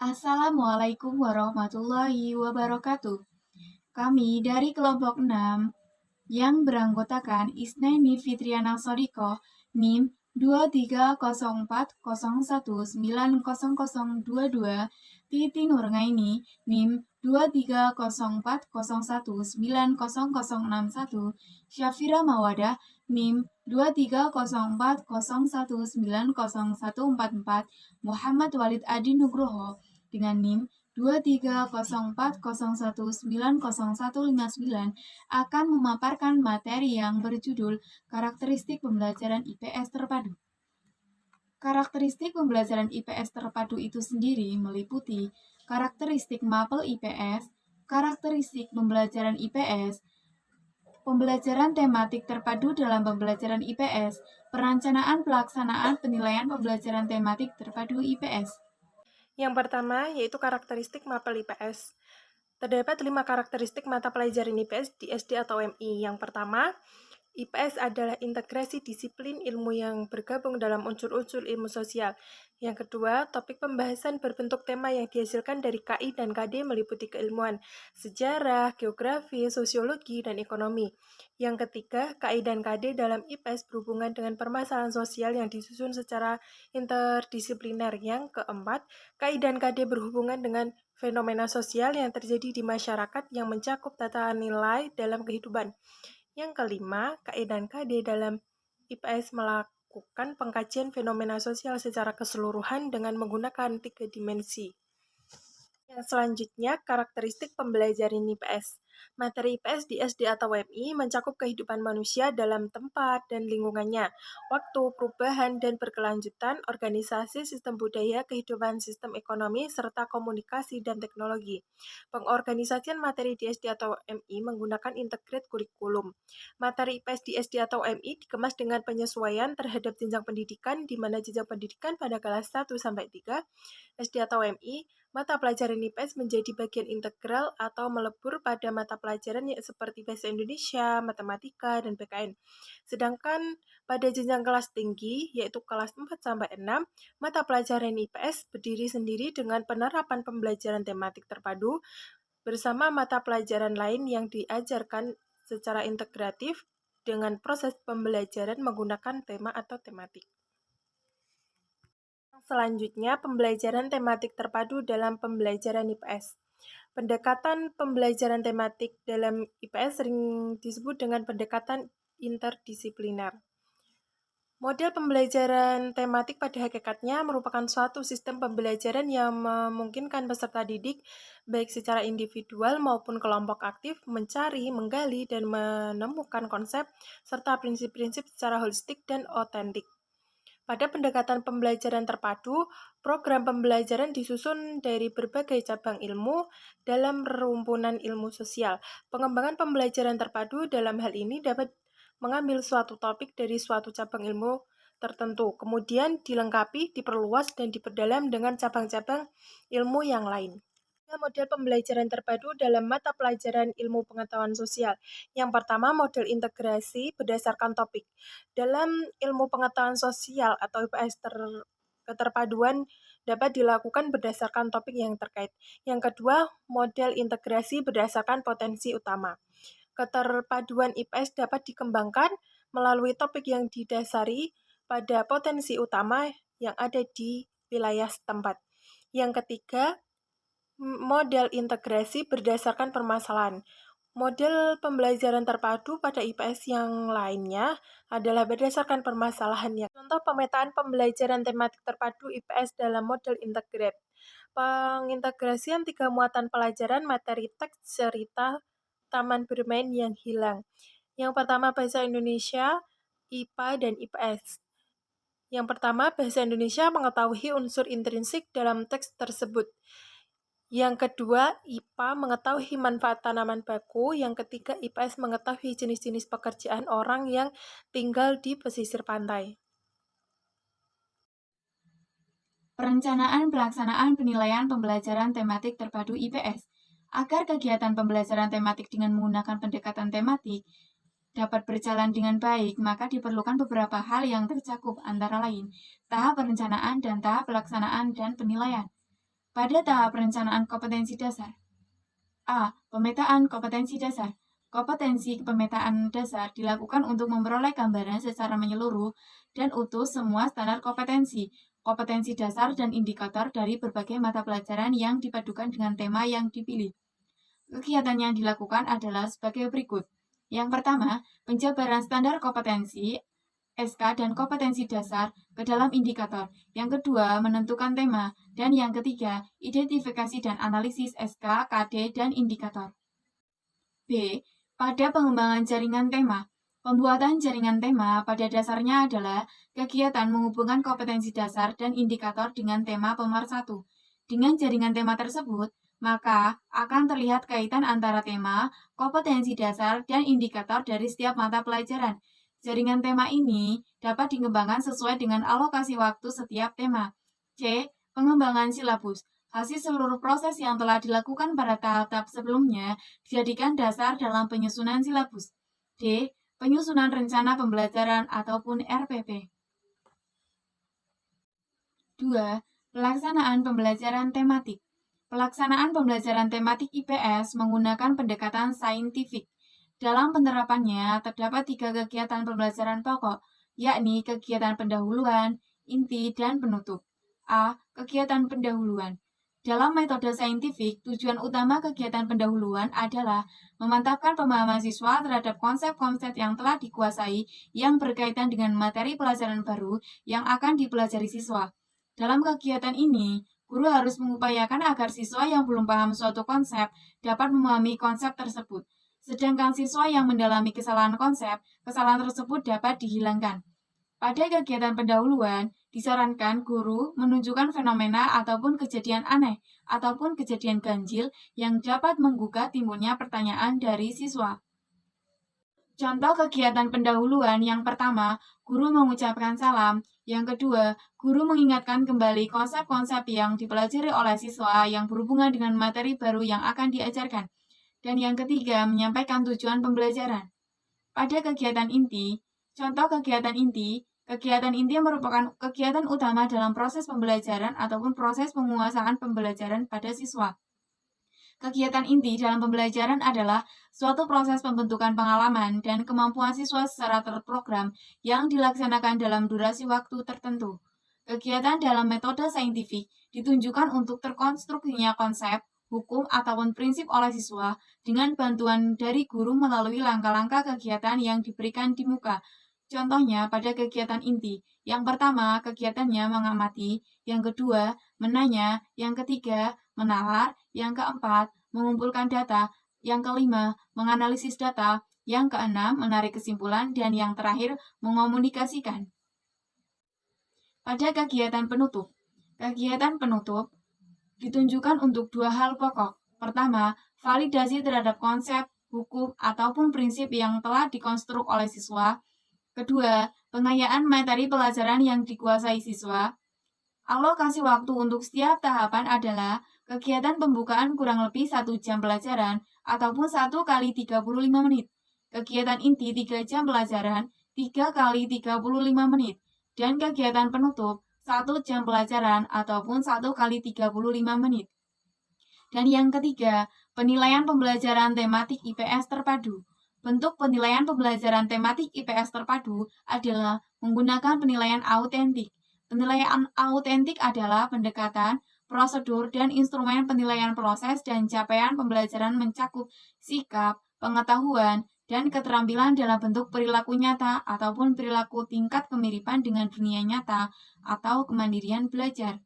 Assalamualaikum warahmatullahi wabarakatuh. Kami dari kelompok 6 yang beranggotakan Isnaini Fitriana Sodiko, NIM 23040190022, Titi Nurgaini, NIM 23040190061, Syafira Mawadah, NIM 23040190144, Muhammad Walid Adi Nugroho dengan NIM 23040190159 akan memaparkan materi yang berjudul Karakteristik Pembelajaran IPS Terpadu. Karakteristik pembelajaran IPS terpadu itu sendiri meliputi karakteristik mapel IPS, karakteristik pembelajaran IPS, pembelajaran tematik terpadu dalam pembelajaran IPS, perencanaan pelaksanaan penilaian pembelajaran tematik terpadu IPS. Yang pertama yaitu karakteristik mapel IPS. Terdapat 5 karakteristik mata pelajaran IPS di SD atau MI. Yang pertama, IPS adalah integrasi disiplin ilmu yang bergabung dalam unsur-unsur ilmu sosial. Yang kedua, topik pembahasan berbentuk tema yang dihasilkan dari KI dan KD meliputi keilmuan, sejarah, geografi, sosiologi, dan ekonomi. Yang ketiga, KI dan KD dalam IPS berhubungan dengan permasalahan sosial yang disusun secara interdisipliner. Yang keempat, KI dan KD berhubungan dengan fenomena sosial yang terjadi di masyarakat yang mencakup tata nilai dalam kehidupan. Yang kelima, KI dan KD dalam IPS melakukan pengkajian fenomena sosial secara keseluruhan dengan menggunakan 3 dimensi. Yang selanjutnya, karakteristik pembelajaran IPS. Materi IPS di SD atau MI mencakup kehidupan manusia dalam tempat dan lingkungannya, waktu, perubahan, dan berkelanjutan, organisasi, sistem budaya, kehidupan sistem ekonomi, serta komunikasi dan teknologi. Pengorganisasian materi di SD atau MI menggunakan integrate kurikulum. Materi IPS di SD atau MI dikemas dengan penyesuaian terhadap jenjang pendidikan, di mana jenjang pendidikan pada kelas 1-3 SD atau MI, mata pelajaran IPS menjadi bagian integral atau melebur pada mata pelajaran seperti Bahasa Indonesia, Matematika, dan PKN. Sedangkan pada jenjang kelas tinggi, yaitu kelas 4-6, mata pelajaran IPS berdiri sendiri dengan penerapan pembelajaran tematik terpadu bersama mata pelajaran lain yang diajarkan secara integratif dengan proses pembelajaran menggunakan tema atau tematik. Selanjutnya, pembelajaran tematik terpadu dalam pembelajaran IPS. Pendekatan pembelajaran tematik dalam IPS sering disebut dengan pendekatan interdisipliner. Model pembelajaran tematik pada hakikatnya merupakan suatu sistem pembelajaran yang memungkinkan peserta didik, baik secara individual maupun kelompok aktif, mencari, menggali, dan menemukan konsep serta prinsip-prinsip secara holistik dan otentik. Pada pendekatan pembelajaran terpadu, program pembelajaran disusun dari berbagai cabang ilmu dalam rumpunan ilmu sosial. Pengembangan pembelajaran terpadu dalam hal ini dapat mengambil suatu topik dari suatu cabang ilmu tertentu, kemudian dilengkapi, diperluas, dan diperdalam dengan cabang-cabang ilmu yang lain. Model pembelajaran terpadu dalam mata pelajaran ilmu pengetahuan sosial. Yang pertama, model integrasi berdasarkan topik. Dalam ilmu pengetahuan sosial atau IPS keterpaduan dapat dilakukan berdasarkan topik yang terkait. Yang kedua, model integrasi berdasarkan potensi utama. Keterpaduan IPS dapat dikembangkan melalui topik yang didasari pada potensi utama yang ada di wilayah setempat. Yang ketiga, model integrasi berdasarkan permasalahan. Model pembelajaran terpadu pada IPS yang lainnya adalah berdasarkan permasalahannya. Contoh pemetaan pembelajaran tematik terpadu IPS dalam model integrate. Pengintegrasian 3 muatan pelajaran materi teks, cerita, taman bermain yang hilang. Yang pertama Bahasa Indonesia, IPA, dan IPS. Yang pertama, Bahasa Indonesia mengetahui unsur intrinsik dalam teks tersebut. Yang kedua, IPA mengetahui manfaat tanaman baku. Yang ketiga, IPS mengetahui jenis-jenis pekerjaan orang yang tinggal di pesisir pantai. Perencanaan pelaksanaan penilaian pembelajaran tematik terpadu IPS. Agar kegiatan pembelajaran tematik dengan menggunakan pendekatan tematik dapat berjalan dengan baik, maka diperlukan beberapa hal yang tercakup, antara lain tahap perencanaan dan tahap pelaksanaan dan penilaian. Pada tahap perencanaan kompetensi dasar. A. Pemetaan kompetensi dasar. Kompetensi pemetaan dasar dilakukan untuk memperoleh gambaran secara menyeluruh dan utuh semua standar kompetensi, kompetensi dasar dan indikator dari berbagai mata pelajaran yang dipadukan dengan tema yang dipilih. Kegiatan yang dilakukan adalah sebagai berikut. Yang pertama, penjabaran standar kompetensi SK dan kompetensi dasar ke dalam indikator. Yang kedua, menentukan tema. Dan yang ketiga, identifikasi dan analisis SK, KD, dan indikator. B. Pada pengembangan jaringan tema. Pembuatan jaringan tema pada dasarnya adalah kegiatan menghubungkan kompetensi dasar dan indikator dengan tema pemersatu. Dengan jaringan tema tersebut, maka akan terlihat kaitan antara tema, kompetensi dasar, dan indikator dari setiap mata pelajaran. Jaringan tema ini dapat dikembangkan sesuai dengan alokasi waktu setiap tema. C. Pengembangan silabus. Hasil seluruh proses yang telah dilakukan pada tahap-tahap sebelumnya dijadikan dasar dalam penyusunan silabus. D. Penyusunan rencana pembelajaran ataupun RPP. 2. Pelaksanaan pembelajaran tematik. Pelaksanaan pembelajaran tematik IPS menggunakan pendekatan saintifik. Dalam penerapannya, terdapat 3 kegiatan pembelajaran pokok, yakni kegiatan pendahuluan, inti, dan penutup. A. Kegiatan pendahuluan. Dalam metode saintifik, tujuan utama kegiatan pendahuluan adalah memantapkan pemahaman siswa terhadap konsep-konsep yang telah dikuasai yang berkaitan dengan materi pelajaran baru yang akan dipelajari siswa. Dalam kegiatan ini, guru harus mengupayakan agar siswa yang belum paham suatu konsep dapat memahami konsep tersebut. Sedangkan siswa yang mendalami kesalahan konsep, kesalahan tersebut dapat dihilangkan. Pada kegiatan pendahuluan, disarankan guru menunjukkan fenomena ataupun kejadian aneh ataupun kejadian ganjil yang dapat menggugah timbulnya pertanyaan dari siswa. Contoh kegiatan pendahuluan yang pertama, guru mengucapkan salam. Yang kedua, guru mengingatkan kembali konsep-konsep yang dipelajari oleh siswa yang berhubungan dengan materi baru yang akan diajarkan. Dan yang ketiga, menyampaikan tujuan pembelajaran. Pada kegiatan inti, contoh kegiatan inti merupakan kegiatan utama dalam proses pembelajaran ataupun proses penguasaan pembelajaran pada siswa. Kegiatan inti dalam pembelajaran adalah suatu proses pembentukan pengalaman dan kemampuan siswa secara terprogram yang dilaksanakan dalam durasi waktu tertentu. Kegiatan dalam metode saintifik ditunjukkan untuk terkonstruksinya konsep, hukum, ataupun prinsip oleh siswa dengan bantuan dari guru melalui langkah-langkah kegiatan yang diberikan di muka. Contohnya pada kegiatan inti. Yang pertama, kegiatannya mengamati. Yang kedua, menanya. Yang ketiga, menalar. Yang keempat, mengumpulkan data. Yang kelima, menganalisis data. Yang keenam, menarik kesimpulan. Dan yang terakhir, mengomunikasikan. Pada kegiatan penutup. Kegiatan penutup ditunjukkan untuk 2 hal pokok. Pertama, validasi terhadap konsep, hukum, ataupun prinsip yang telah dikonstruk oleh siswa. Kedua, pengayaan materi pelajaran yang dikuasai siswa. Alokasi waktu untuk setiap tahapan adalah kegiatan pembukaan kurang lebih 1 jam pelajaran ataupun 1 kali 35 menit. Kegiatan inti 3 jam pelajaran, 3 kali 35 menit. Dan kegiatan penutup 1 jam pelajaran ataupun 1 kali 35 menit. Dan yang ketiga, penilaian pembelajaran tematik IPS terpadu. Bentuk penilaian pembelajaran tematik IPS terpadu adalah menggunakan penilaian autentik. Penilaian autentik adalah pendekatan, prosedur, dan instrumen penilaian proses dan capaian pembelajaran mencakup sikap, pengetahuan, dan keterampilan dalam bentuk perilaku nyata ataupun perilaku tingkat kemiripan dengan dunia nyata atau kemandirian belajar.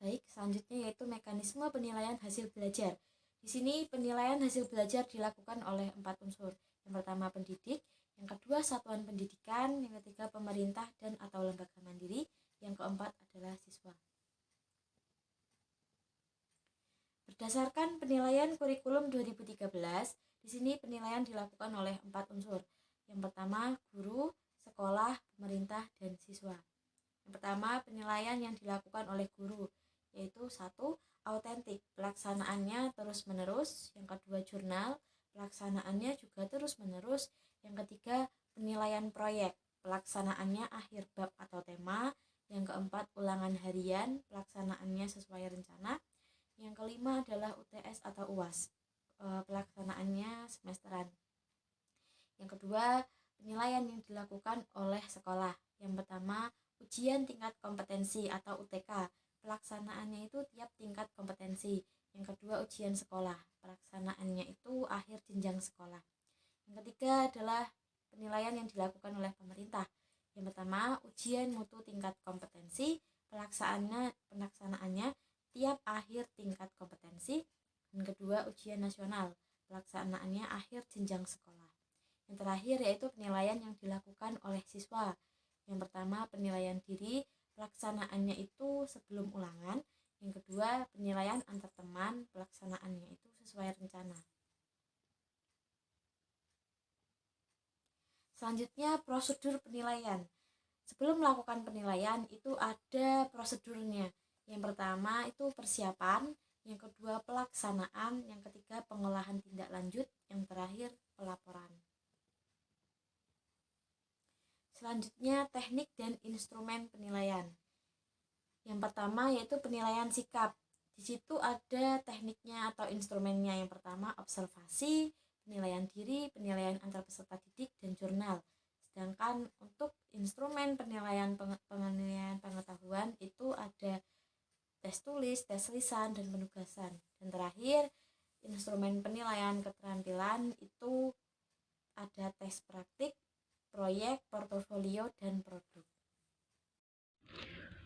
Baik, selanjutnya yaitu mekanisme penilaian hasil belajar. Di sini penilaian hasil belajar dilakukan oleh 4 unsur. Yang pertama pendidik, yang kedua satuan pendidikan, yang ketiga pemerintah dan atau lembaga mandiri, yang keempat adalah siswa. Berdasarkan penilaian kurikulum 2013, di sini penilaian dilakukan oleh 4 unsur. Yang pertama guru, sekolah, pemerintah, dan siswa. Yang pertama penilaian yang dilakukan oleh guru, yaitu 1. Autentik, pelaksanaannya terus-menerus. Yang kedua jurnal, pelaksanaannya juga terus-menerus. Yang ketiga penilaian proyek, pelaksanaannya akhir bab atau tema. Yang keempat, ulangan harian, pelaksanaannya sesuai rencana. Yang kelima adalah UTS atau UAS, pelaksanaannya semesteran. Yang kedua, penilaian yang dilakukan oleh sekolah. Yang pertama, ujian tingkat kompetensi atau UTK, pelaksanaannya itu tiap tingkat kompetensi. Yang kedua, ujian sekolah, pelaksanaannya itu akhir jenjang sekolah. Yang ketiga adalah penilaian yang dilakukan oleh pemerintah. Yang pertama, ujian mutu tingkat kompetensi, pelaksanaannya tiap akhir tingkat kompetensi. Yang kedua, ujian nasional, pelaksanaannya akhir jenjang sekolah. Yang terakhir yaitu penilaian yang dilakukan oleh siswa. Yang pertama, penilaian diri, pelaksanaannya itu sebelum ulangan. Yang kedua, penilaian antar teman, pelaksanaannya itu sesuai rencana. Selanjutnya, prosedur penilaian. Sebelum melakukan penilaian itu ada prosedurnya. Yang pertama itu persiapan, yang kedua pelaksanaan, yang ketiga pengolahan tindak lanjut, yang terakhir pelaporan. Selanjutnya, teknik dan instrumen penilaian. Yang pertama yaitu penilaian sikap. Di situ ada tekniknya atau instrumennya. Yang pertama observasi, penilaian diri, penilaian antar peserta didik, dan jurnal. Sedangkan untuk instrumen penilaian pengetahuan itu ada tes tulis, tes lisan, dan penugasan. Dan terakhir, instrumen penilaian keterampilan itu ada tes praktik, proyek, portofolio, dan produk.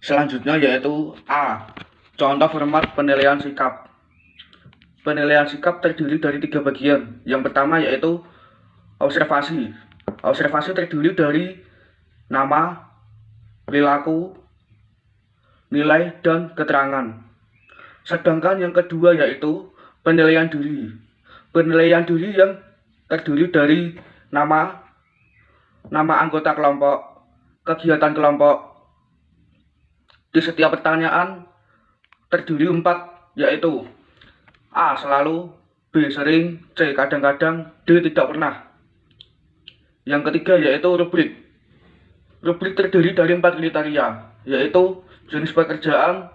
Selanjutnya yaitu A. Contoh format penilaian sikap. Penilaian sikap terdiri dari 3 bagian. Yang pertama yaitu observasi. Observasi terdiri dari nama, perilaku, nilai, dan keterangan. Sedangkan yang kedua yaitu penilaian diri. Penilaian diri yang terdiri dari nama anggota kelompok, kegiatan kelompok. Di setiap pertanyaan terdiri 4 yaitu A. Selalu, B. Sering, C. Kadang-kadang, D. Tidak pernah. Yang ketiga yaitu rubrik. Rubrik terdiri dari 4 kriteria, yaitu jenis pekerjaan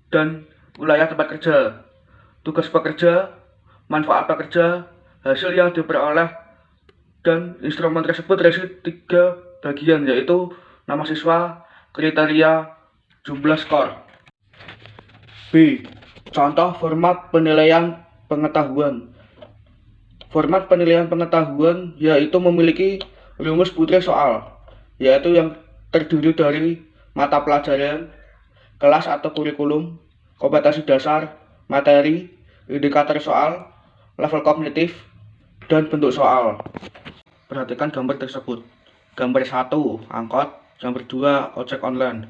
dan wilayah tempat kerja, tugas pekerja, manfaat pekerja, hasil yang diperoleh, dan instrumen tersebut terisi 3 bagian, yaitu nama siswa, kriteria, jumlah skor. B. Contoh format penilaian pengetahuan. Format penilaian pengetahuan yaitu memiliki rumus putih soal, yaitu yang terdiri dari mata pelajaran, kelas atau kurikulum, kompetensi dasar, materi, indikator soal, level kognitif, dan bentuk soal. Perhatikan gambar tersebut. Gambar 1, angkot. Gambar 2, ojek online.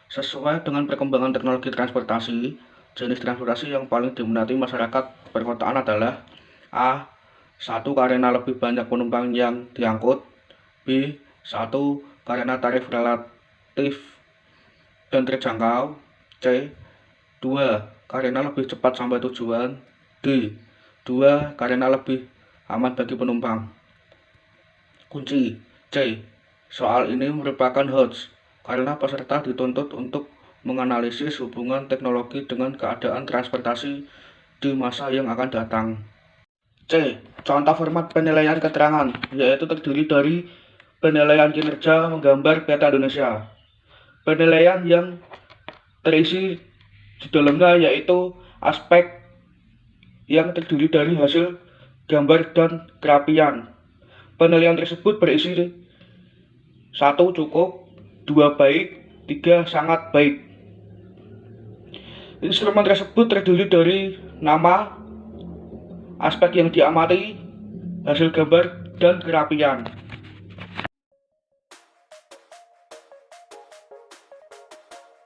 Sesuai dengan perkembangan teknologi transportasi, jenis transportasi yang paling diminati masyarakat perkotaan adalah A. 1. Karena lebih banyak penumpang yang diangkut. B. 1. Karena tarif relatif dan terjangkau. C. 2. Karena lebih cepat sampai tujuan. D. 2. Karena lebih aman bagi penumpang. Kunci C. Soal ini merupakan hoax karena peserta dituntut untuk menganalisis hubungan teknologi dengan keadaan transportasi di masa yang akan datang. C. Contoh format penilaian keterangan, yaitu terdiri dari penilaian kinerja menggambar peta Indonesia. Penilaian yang terisi di dalamnya yaitu aspek yang terdiri dari hasil gambar dan kerapian. Penilaian tersebut berisi 1. Cukup, 2. Baik, 3. Sangat baik. Instrumen tersebut terdiri dari nama, aspek yang diamati, hasil gambar, dan kerapian.